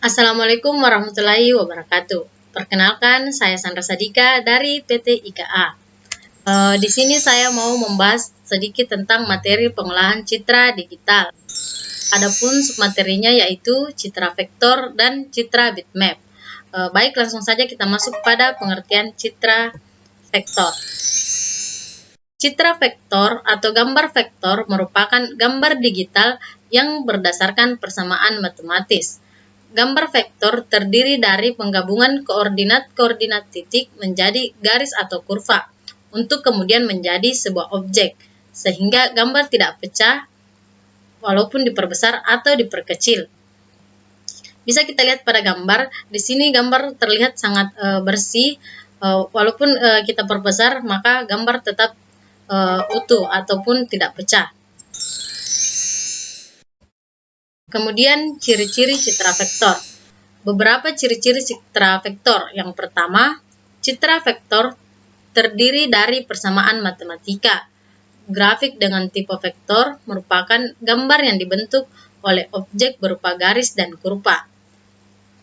Assalamualaikum warahmatullahi wabarakatuh. Perkenalkan, saya Sandra Sadika dari PT IKA. Di sini saya mau membahas sedikit tentang materi pengolahan citra digital. Adapun submaterinya yaitu citra vektor dan citra bitmap. Baik, langsung saja kita masuk pada pengertian citra vektor. Citra vektor atau gambar vektor merupakan gambar digital yang berdasarkan persamaan matematis. Gambar vektor terdiri dari penggabungan koordinat-koordinat titik menjadi garis atau kurva untuk kemudian menjadi sebuah objek, sehingga gambar tidak pecah walaupun diperbesar atau diperkecil. Bisa kita lihat pada gambar, di sini gambar terlihat sangat bersih, walaupun kita perbesar maka gambar tetap utuh ataupun tidak pecah. Kemudian ciri-ciri citra vektor. Beberapa ciri-ciri citra vektor. Yang pertama, citra vektor terdiri dari persamaan matematika. Grafik dengan tipe vektor merupakan gambar yang dibentuk oleh objek berupa garis dan kurva.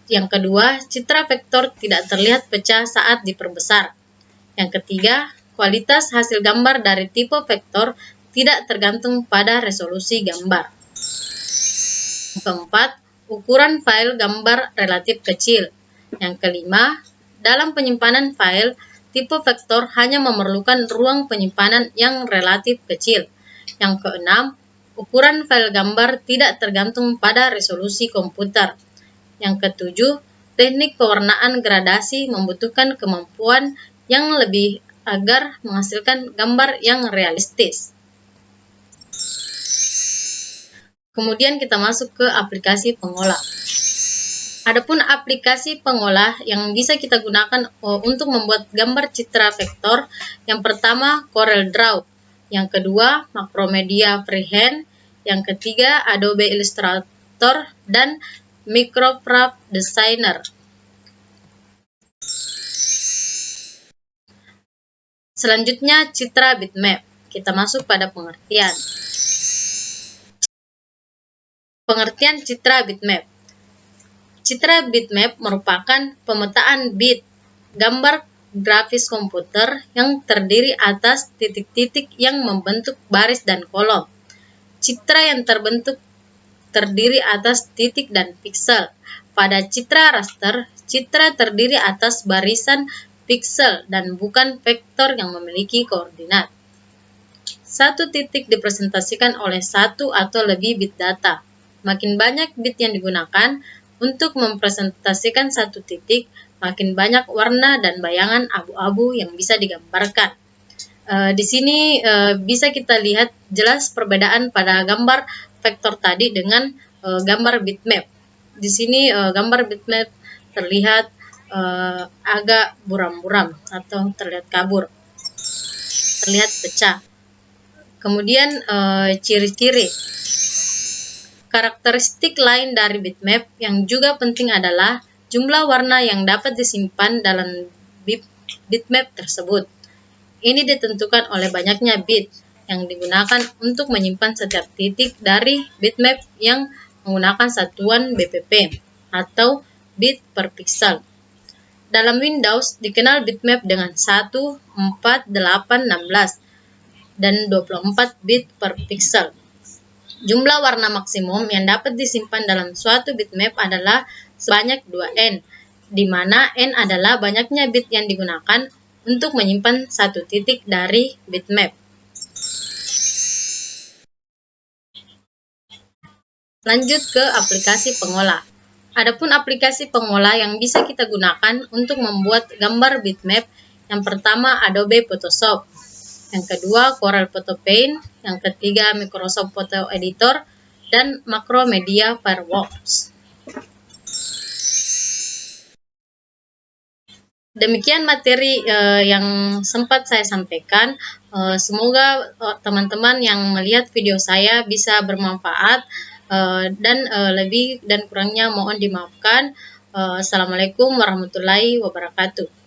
Yang kedua, citra vektor tidak terlihat pecah saat diperbesar. Yang ketiga, kualitas hasil gambar dari tipe vektor tidak tergantung pada resolusi gambar. Yang keempat, ukuran file gambar relatif kecil. Yang kelima, dalam penyimpanan file, tipe vektor hanya memerlukan ruang penyimpanan yang relatif kecil. Yang keenam, ukuran file gambar tidak tergantung pada resolusi komputer. Yang ketujuh, teknik pewarnaan gradasi membutuhkan kemampuan yang lebih agar menghasilkan gambar yang realistis. Kemudian kita masuk ke aplikasi pengolah. Adapun aplikasi pengolah yang bisa kita gunakan untuk membuat gambar citra vektor, yang pertama CorelDRAW, yang kedua Macromedia Freehand, yang ketiga Adobe Illustrator, dan Microsoft Designer. Selanjutnya citra bitmap. Kita masuk pada pengertian. Pengertian citra bitmap. Citra bitmap merupakan pemetaan bit gambar grafis komputer yang terdiri atas titik-titik yang membentuk baris dan kolom. Citra yang terbentuk terdiri atas titik dan piksel. Pada citra raster, citra terdiri atas barisan piksel dan bukan vektor yang memiliki koordinat. Satu titik dipresentasikan oleh satu atau lebih bit data. Makin banyak bit yang digunakan untuk mempresentasikan satu titik, makin banyak warna dan bayangan abu-abu yang bisa digambarkan. Di sini bisa kita lihat jelas perbedaan pada gambar vektor tadi dengan gambar bitmap. Di sini gambar bitmap terlihat agak buram-buram atau terlihat kabur, terlihat pecah. Kemudian ciri-ciri. Karakteristik lain dari bitmap yang juga penting adalah jumlah warna yang dapat disimpan dalam bitmap tersebut. Ini ditentukan oleh banyaknya bit yang digunakan untuk menyimpan setiap titik dari bitmap yang menggunakan satuan BPP atau bit per pixel. Dalam Windows dikenal bitmap dengan 1, 4, 8, 16 dan 24 bit per pixel. Jumlah warna maksimum yang dapat disimpan dalam suatu bitmap adalah sebanyak 2N, di mana N adalah banyaknya bit yang digunakan untuk menyimpan satu titik dari bitmap. Lanjut ke aplikasi pengolah. Adapun aplikasi pengolah yang bisa kita gunakan untuk membuat gambar bitmap, yang pertama Adobe Photoshop, yang kedua Corel Photo Paint, yang ketiga Microsoft Photo Editor, dan Macromedia Fireworks. Demikian materi yang sempat saya sampaikan. Semoga teman-teman yang melihat video saya bisa bermanfaat, dan lebih dan kurangnya mohon dimaafkan. Assalamualaikum warahmatullahi wabarakatuh.